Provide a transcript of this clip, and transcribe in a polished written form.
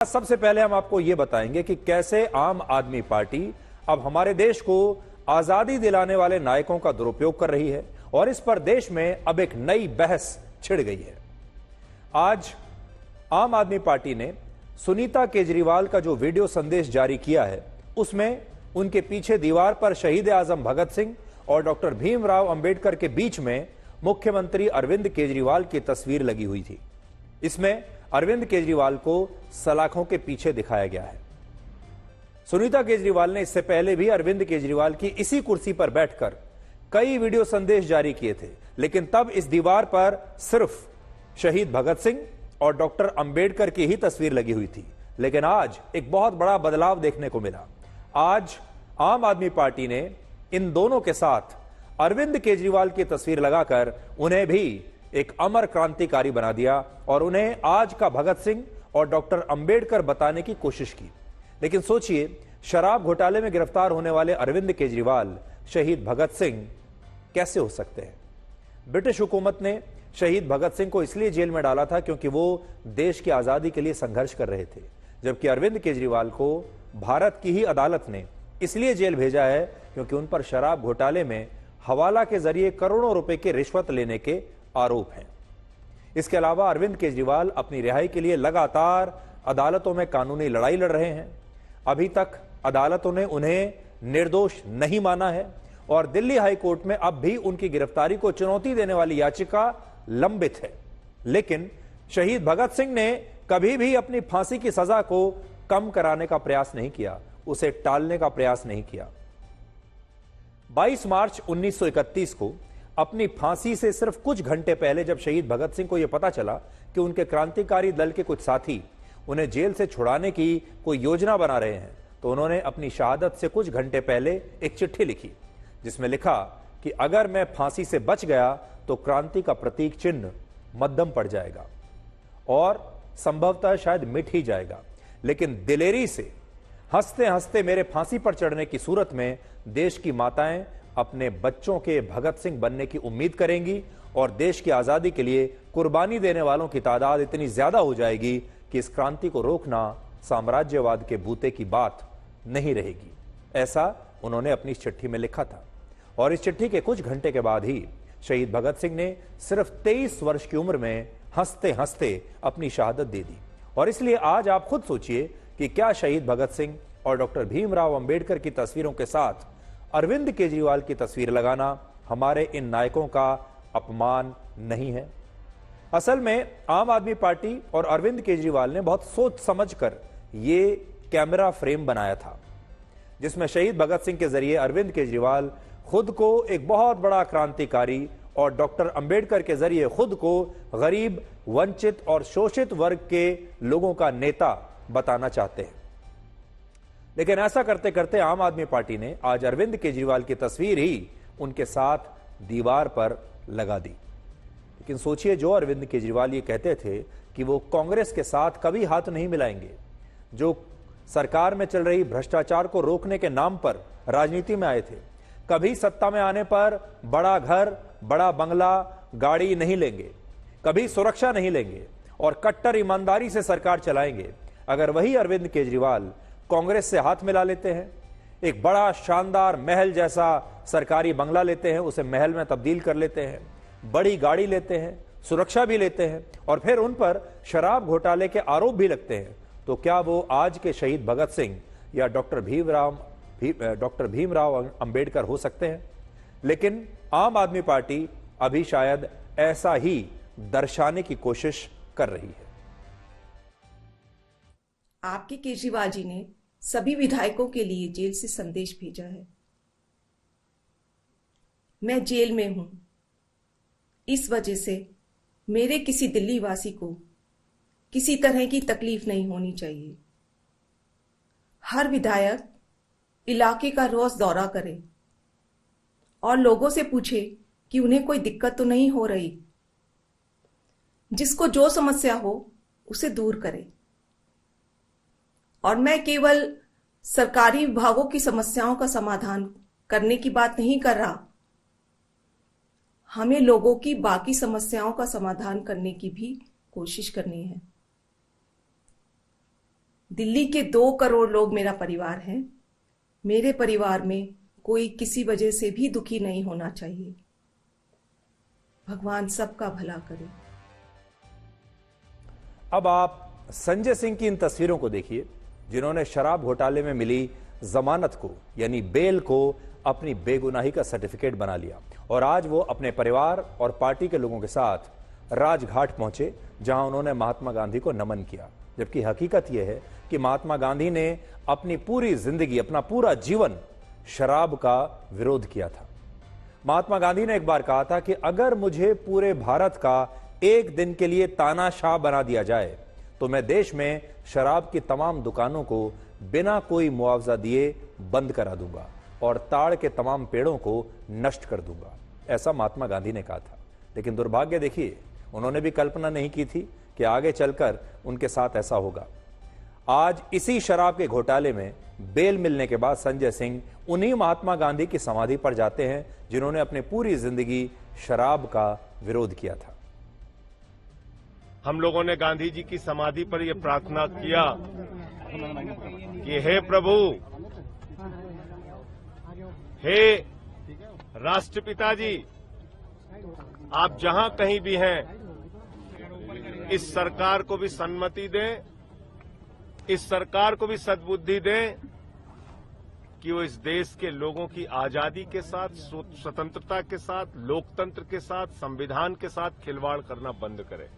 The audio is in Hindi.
सबसे पहले हम आपको यह बताएंगे कि कैसे आम आदमी पार्टी अब हमारे देश को आजादी दिलाने वाले नायकों का दुरुपयोग कर रही है और इस पर देश में अब एक नई बहस छिड़ गई है। आज आम आदमी पार्टी ने सुनीता केजरीवाल का जो वीडियो संदेश जारी किया है उसमें उनके पीछे दीवार पर शहीद आजम भगत सिंह और डॉक्टर भीमराव अंबेडकर के बीच में मुख्यमंत्री अरविंद केजरीवाल की तस्वीर लगी हुई थी। इसमें अरविंद केजरीवाल को सलाखों के पीछे दिखाया गया है। सुनीता केजरीवाल ने इससे पहले भी अरविंद केजरीवाल की इसी कुर्सी पर बैठकर कई वीडियो संदेश जारी किए थे, लेकिन तब इस दीवार पर सिर्फ शहीद भगत सिंह और डॉक्टर अंबेडकर की ही तस्वीर लगी हुई थी। लेकिन आज एक बहुत बड़ा बदलाव देखने को मिला। आज आम आदमी पार्टी ने इन दोनों के साथ अरविंद केजरीवाल की तस्वीर लगाकर उन्हें भी एक अमर क्रांतिकारी बना दिया और उन्हें आज का भगत सिंह और डॉक्टर अंबेडकर बताने की कोशिश की। लेकिन सोचिए, शराब घोटाले में गिरफ्तार होने वाले अरविंद केजरीवाल शहीद भगत सिंह कैसे हो सकते हैं? ब्रिटिश हुकूमत ने शहीद भगत सिंह को इसलिए जेल में डाला था क्योंकि वो देश की आजादी के लिए संघर्ष कर रहे थे, जबकि अरविंद केजरीवाल को भारत की ही अदालत ने इसलिए जेल भेजा है क्योंकि उन पर शराब घोटाले में हवाला के जरिए करोड़ों रुपए की रिश्वत लेने के आरोप हैं। इसके अलावा अरविंद केजरीवाल अपनी रिहाई के लिए लगातार अदालतों में कानूनी लड़ाई लड़ रहे हैं। अभी तक अदालतों ने उन्हें निर्दोष नहीं माना है और दिल्ली हाई कोर्ट में अब भी उनकी गिरफ्तारी को चुनौती देने वाली याचिका लंबित है। लेकिन शहीद भगत सिंह ने कभी भी अपनी फांसी की सजा को कम कराने का प्रयास नहीं किया, उसे टालने का प्रयास नहीं किया। 22 मार्च 1931 को अपनी फांसी से सिर्फ कुछ घंटे पहले जब शहीद भगत सिंह को यह पता चला कि उनके क्रांतिकारी दल के कुछ साथी उन्हें जेल से छुड़ाने की कोई योजना बना रहे हैं, तो उन्होंने अपनी शहादत से कुछ घंटे पहले एक चिट्ठी लिखी जिसमें लिखा कि अगर मैं फांसी से बच गया तो क्रांति का प्रतीक चिन्ह मध्यम पड़ जाएगा और संभवतः शायद मिट ही जाएगा, लेकिन दिलेरी से हंसते हंसते मेरे फांसी पर चढ़ने की सूरत में देश की माताएं अपने बच्चों के भगत सिंह बनने की उम्मीद करेंगी और देश की आजादी के लिए कुर्बानी देने वालों की तादाद इतनी ज्यादा हो जाएगी कि इस क्रांति को रोकना साम्राज्यवाद के बूते की बात नहीं रहेगी। ऐसा उन्होंने अपनी चिट्ठी में लिखा था और इस चिट्ठी के कुछ घंटे के बाद ही शहीद भगत सिंह ने सिर्फ 23 वर्ष की उम्र में हंसते हंसते अपनी शहादत दे दी। और इसलिए आज आप खुद सोचिए कि क्या शहीद भगत सिंह और डॉक्टर भीमराव अंबेडकर की तस्वीरों के साथ अरविंद केजरीवाल की तस्वीर लगाना हमारे इन नायकों का अपमान नहीं है? असल में आम आदमी पार्टी और अरविंद केजरीवाल ने बहुत सोच समझकर ये कैमरा फ्रेम बनाया था जिसमें शहीद भगत सिंह के जरिए अरविंद केजरीवाल खुद को एक बहुत बड़ा क्रांतिकारी और डॉक्टर अंबेडकर के जरिए खुद को गरीब, वंचित और शोषित वर्ग के लोगों का नेता बताना चाहते हैं। लेकिन ऐसा करते करते आम आदमी पार्टी ने आज अरविंद केजरीवाल की तस्वीर ही उनके साथ दीवार पर लगा दी। लेकिन सोचिए, जो अरविंद केजरीवाल ये कहते थे कि वो कांग्रेस के साथ कभी हाथ नहीं मिलाएंगे, जो सरकार में चल रही भ्रष्टाचार को रोकने के नाम पर राजनीति में आए थे, कभी सत्ता में आने पर बड़ा घर, बड़ा बंगला, गाड़ी नहीं लेंगे, कभी सुरक्षा नहीं लेंगे और कट्टर ईमानदारी से सरकार चलाएंगे, अगर वही अरविंद केजरीवाल कांग्रेस से हाथ मिला लेते हैं, एक बड़ा शानदार महल जैसा सरकारी बंगला लेते हैं, उसे महल में तब्दील कर लेते हैं, बड़ी गाड़ी लेते हैं, सुरक्षा भी लेते हैं और फिर उन पर शराब घोटाले के आरोप भी लगते हैं, तो क्या वो आज के शहीद भगत सिंह या डॉक्टर भीमराव अंबेडकर हो सकते हैं? लेकिन आम आदमी पार्टी अभी शायद ऐसा ही दर्शाने की कोशिश कर रही है। आपके केजरीवाल जी ने सभी विधायकों के लिए जेल से संदेश भेजा है। मैं जेल में हूं, इस वजह से मेरे किसी दिल्ली वासी को किसी तरह की तकलीफ नहीं होनी चाहिए। हर विधायक इलाके का रोज दौरा करे और लोगों से पूछे कि उन्हें कोई दिक्कत तो नहीं हो रही, जिसको जो समस्या हो उसे दूर करे। और मैं केवल सरकारी विभागों की समस्याओं का समाधान करने की बात नहीं कर रहा, हमें लोगों की बाकी समस्याओं का समाधान करने की भी कोशिश करनी है। दिल्ली के 2 करोड़ लोग मेरा परिवार हैं। मेरे परिवार में कोई किसी वजह से भी दुखी नहीं होना चाहिए। भगवान सबका भला करे। अब आप संजय सिंह की इन तस्वीरों को देखिए, जिन्होंने शराब घोटाले में मिली जमानत को यानी बेल को अपनी बेगुनाही का सर्टिफिकेट बना लिया और आज वो अपने परिवार और पार्टी के लोगों के साथ राजघाट पहुंचे, जहां उन्होंने महात्मा गांधी को नमन किया। जबकि हकीकत यह है कि महात्मा गांधी ने अपनी पूरी जिंदगी, अपना पूरा जीवन शराब का विरोध किया था। महात्मा गांधी ने एक बार कहा था कि अगर मुझे पूरे भारत का एक दिन के लिए तानाशाह बना दिया जाए तो मैं देश में शराब की तमाम दुकानों को बिना कोई मुआवजा दिए बंद करा दूंगा और ताड़ के तमाम पेड़ों को नष्ट कर दूंगा। ऐसा महात्मा गांधी ने कहा था। लेकिन दुर्भाग्य देखिए, उन्होंने भी कल्पना नहीं की थी कि आगे चलकर उनके साथ ऐसा होगा। आज इसी शराब के घोटाले में बेल मिलने के बाद संजय सिंह उन्हीं महात्मा गांधी की समाधि पर जाते हैं जिन्होंने अपनी पूरी जिंदगी शराब का विरोध किया था। हम लोगों ने गांधी जी की समाधि पर यह प्रार्थना किया कि हे प्रभु, हे राष्ट्रपिता जी, आप जहां कहीं भी हैं, इस सरकार को भी सन्मति दें, इस सरकार को भी सद्बुद्धि दें कि वो इस देश के लोगों की आजादी के साथ, स्वतंत्रता के साथ, लोकतंत्र के साथ, संविधान के साथ खिलवाड़ करना बंद करे।